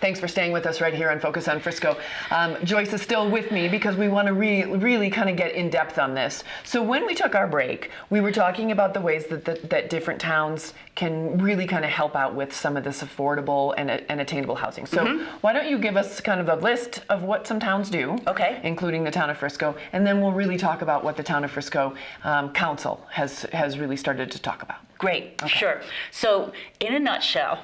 Thanks for staying with us right here on Focus on Frisco. Joyce is still with me because we want to really kind of get in depth on this. So when we took our break, we were talking about the ways that different towns can really kind of help out with some of this affordable and attainable housing. So why don't you give us kind of a list of what some towns do, including the town of Frisco, and then we'll really talk about what the town of Frisco Council has really started to talk about. Great, sure. So in a nutshell,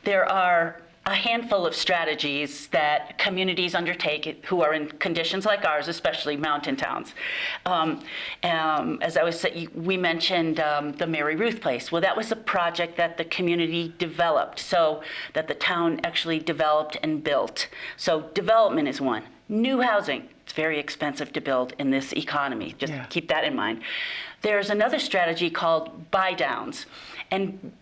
there are a handful of strategies that communities undertake who are in conditions like ours, especially mountain towns. As I was saying, we mentioned the Mary Ruth Place. Well, that was a project that the community developed, so that the town actually developed and built. So development is one. New housing, it's very expensive to build in this economy. Just keep that in mind. There's another strategy called buy downs. And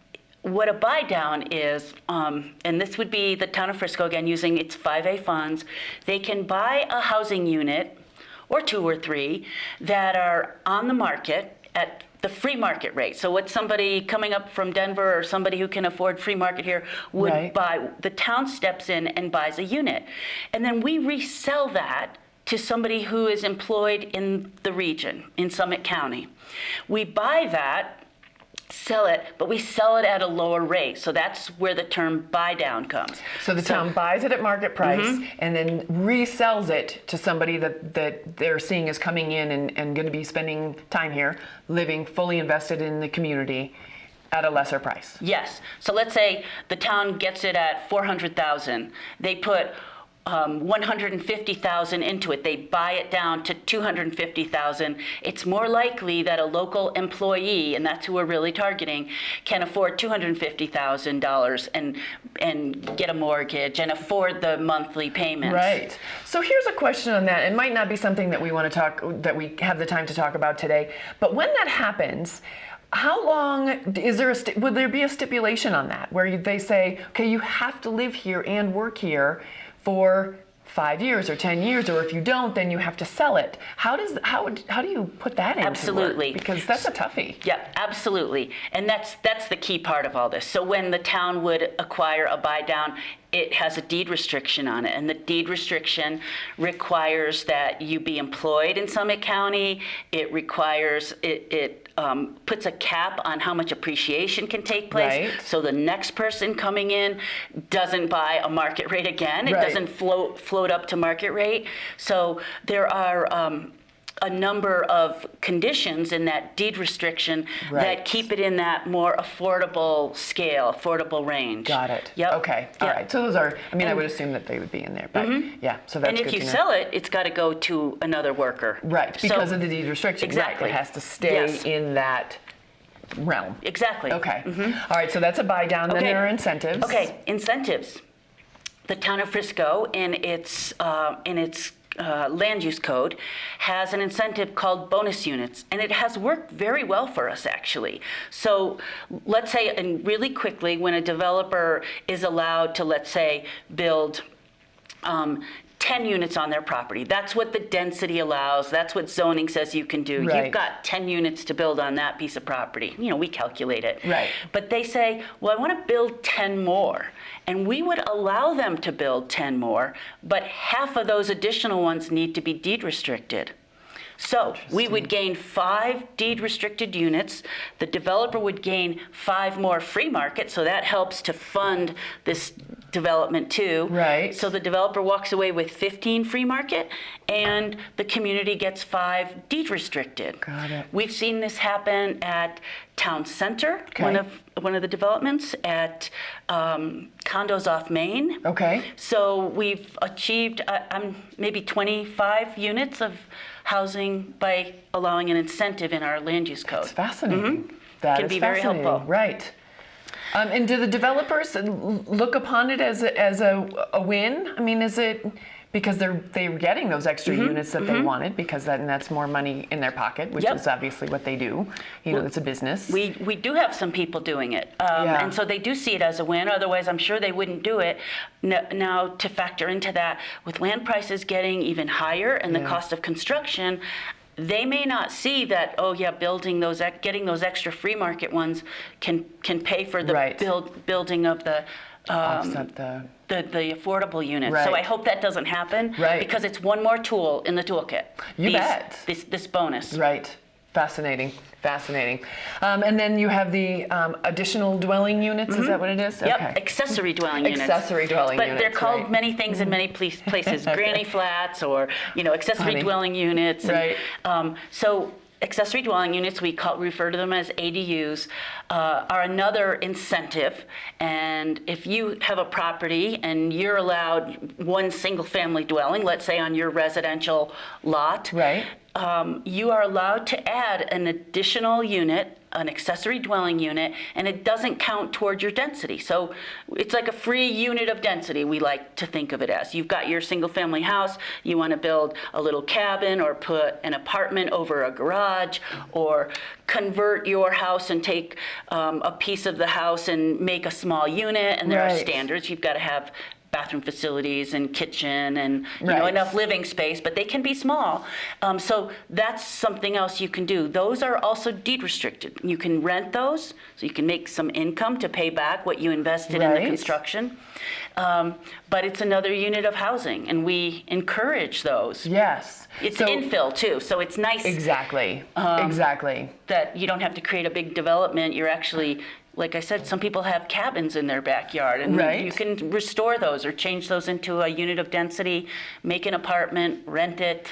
what a buy down is, and this would be the town of Frisco, again, using its 5A funds, they can buy a housing unit, or 2 or 3, that are on the market at the free market rate. So what somebody coming up from Denver or somebody who can afford free market here would buy, the town steps in and buys a unit. And then we resell that to somebody who is employed in the region, in Summit County. We buy that, sell it, but we sell it at a lower rate. So that's where the term buy down comes. So the town buys it at market price and then resells it to somebody that they're seeing is coming in and going to be spending time here, living fully invested in the community at a lesser price. Yes. So let's say the town gets it at $400,000. They put $150,000 into it. They buy it down to $250,000. It's more likely that a local employee, and that's who we're really targeting, can afford $250,000 and get a mortgage and afford the monthly payments. Right. So here's a question on that. It might not be something that we want to talk, that we have the time to talk about today, but when that happens, how long is there would there be a stipulation on that where they say, okay, you have to live here and work here for 5 years or 10 years, or if you don't, then you have to sell it. How do you put that into Absolutely. work? Because that's a toughie. Yeah, absolutely. And that's the key part of all this. So when the town would acquire a buy down, it has a deed restriction on it, and the deed restriction requires that you be employed in Summit County. It requires it puts a cap on how much appreciation can take place. Right. So the next person coming in doesn't buy a market rate again. It doesn't float up to market rate. So there are a number of conditions in that deed restriction that keep it in that more affordable scale, affordable range. Got it. Yep. Okay. All right. So those are, I mean, I would assume that they would be in there, but yeah, so that's good. And if you to know. sell it, it's got to go to another worker. Right, because of the deed restriction. Exactly. Right, it has to stay in that realm. Exactly. Okay. All right, so that's a buy down. Then there are incentives. Okay, incentives. The town of Frisco, in its land use code, has an incentive called bonus units, and it has worked very well for us, actually. So let's say, and really quickly, when a developer is allowed to, let's say, build 10 units on their property. That's what the density allows. That's what zoning says you can do. Right. You've got 10 units to build on that piece of property. You know, we calculate it. Right. But they say, well, I want to build 10 more. And we would allow them to build 10 more, but half of those additional ones need to be deed restricted. So we would gain 5 deed restricted units. The developer would gain 5 more free market, so that helps to fund this development too. Right. So the developer walks away with 15 free market, and the community gets 5 deed restricted. Got it. We've seen this happen at Town Center, one of the developments, at condos off Main. Okay. So we've achieved maybe 25 units of housing by allowing an incentive in our land use code. That's fascinating. That Can is be very fascinating. helpful. Right. And do the developers look upon it as a win? I mean, is it because they're getting those extra units that they wanted, because that's more money in their pocket, which is obviously what they do. You know, it's a business. We do have some people doing it, and so they do see it as a win. Otherwise, I'm sure they wouldn't do it. Now, to factor into that, with land prices getting even higher and the cost of construction, they may not see that, oh yeah, getting those extra free market ones can pay for the building of the offset the... the affordable units. Right. So I hope that doesn't happen. Right. Because it's one more tool in the toolkit. You bet. This bonus. Right. Fascinating. Fascinating. And then you have the additional dwelling units. Is that what it is? Yep. Okay. Accessory dwelling units. Accessory dwelling units. But they're called right. many things in many places. Granny flats or, accessory Funny. dwelling units. Right. So accessory dwelling units, we refer to them as ADUs, are another incentive. And if you have a property and you're allowed one single-family dwelling, let's say on your residential lot, Right. You are allowed to add an additional unit, an accessory dwelling unit, and it doesn't count toward your density. So it's like a free unit of density, we like to think of it as. You've got your single-family house, you want to build a little cabin or put an apartment over a garage or convert your house and take a piece of the house and make a small unit, and there are Right. standards. You've got to have bathroom facilities and kitchen and Right. enough living space, but they can be small. So that's something else you can do. Those are also deed restricted. You can rent those, so you can make some income to pay back what you invested in the Right. construction. But it's another unit of housing, and we encourage those. Yes. It's So- infill too, so it's nice Exactly. Exactly. that you don't have to create a big development. You're actually, like I said, some people have cabins in their backyard, and Right. you can restore those or change those into a unit of density, make an apartment, rent it,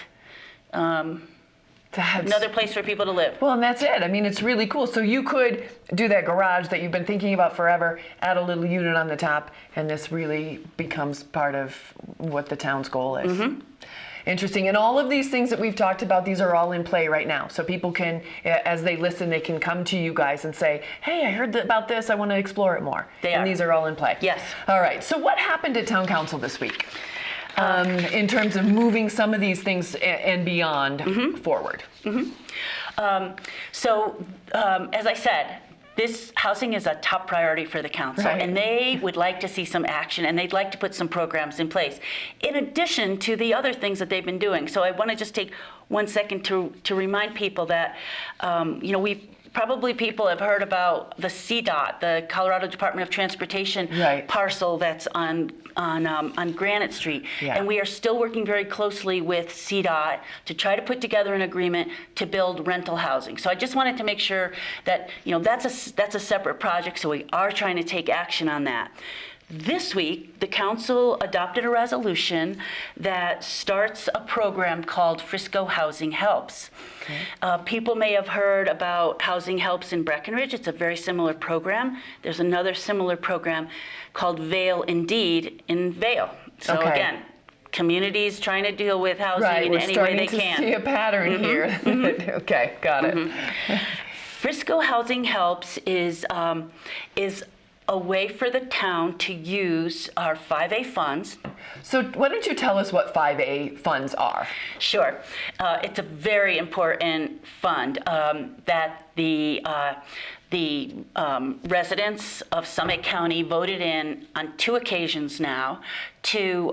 That's... another place for people to live. Well, and that's it. I mean, it's really cool. So you could do that garage that you've been thinking about forever, add a little unit on the top, and this really becomes part of what the town's goal is. Interesting. And all of these things that we've talked about, these are all in play right now. So people can, as they listen, they can come to you guys and say, hey, I heard about this. I want to explore it more. They are. And these are all in play. Yes. All right. So what happened at Town Council this week in terms of moving some of these things and beyond forward? As I said, this housing is a top priority for the council, Right. and they would like to see some action, and they'd like to put some programs in place, in addition to the other things that they've been doing. So I want to just take 1 second to remind people that, people have heard about the CDOT, the Colorado Department of Transportation Right. parcel that's on Granite Street. Yeah. And we are still working very closely with CDOT to try to put together an agreement to build rental housing. So I just wanted to make sure that, that's a separate project, so we are trying to take action on that. This week, the council adopted a resolution that starts a program called Frisco Housing Helps. Okay. People may have heard about Housing Helps in Breckenridge. It's a very similar program. There's another similar program called Vail Indeed in Vail. So Okay. again, communities trying to deal with housing Right. in We're any way they starting can. to see a pattern here. Okay. Got it. Frisco Housing Helps is a way for the town to use our 5A funds. So why don't you tell us what 5A funds are? Sure. It's a very important fund that the residents of Summit County voted in on 2 occasions now to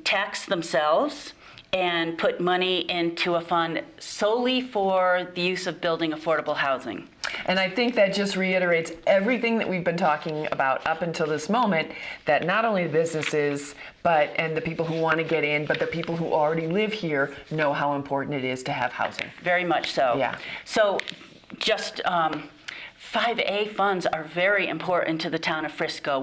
tax themselves and put money into a fund solely for the use of building affordable housing. And I think that just reiterates everything that we've been talking about up until this moment, that not only the businesses and the people who want to get in, but the people who already live here know how important it is to have housing. Very much so. Yeah. So just 5A funds are very important to the town of Frisco.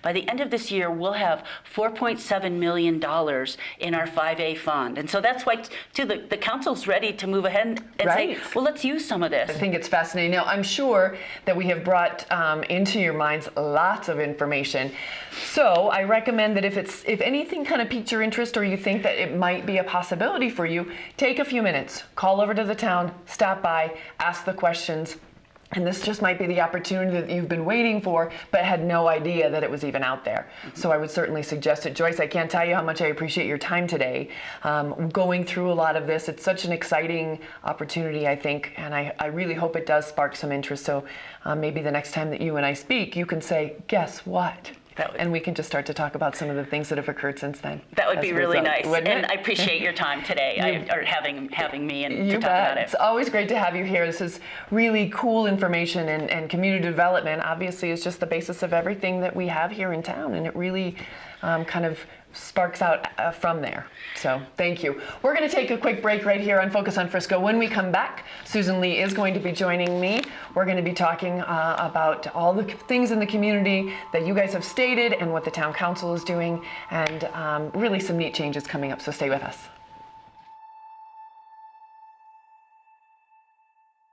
By the end of this year, we'll have $4.7 million in our 5A fund. And so that's why, too, the council's ready to move ahead and Right. say, well, let's use some of this. I think it's fascinating. Now, I'm sure that we have brought into your minds lots of information. So I recommend that if anything kind of piques your interest or you think that it might be a possibility for you, take a few minutes, call over to the town, stop by, ask the questions. And this just might be the opportunity that you've been waiting for, but had no idea that it was even out there. So I would certainly suggest it. Joyce, I can't tell you how much I appreciate your time today. Going through a lot of this, it's such an exciting opportunity, I think, and I really hope it does spark some interest. So maybe the next time that you and I speak, you can say, guess what? And we can just start to talk about some of the things that have occurred since then. That would be really nice. Wouldn't And it? I appreciate your time today, or having me and to You talk about bet. it. It's always great to have you here. This is really cool information, and community development obviously is just the basis of everything that we have here in town, and it really kind of sparks out from there. So thank you. We're going to take a quick break right here on Focus on Frisco. When we come back, Susan Lee is going to be joining me. We're going to be talking about all the things in the community that you guys have stated and what the town council is doing, and really some neat changes coming up, so stay with us.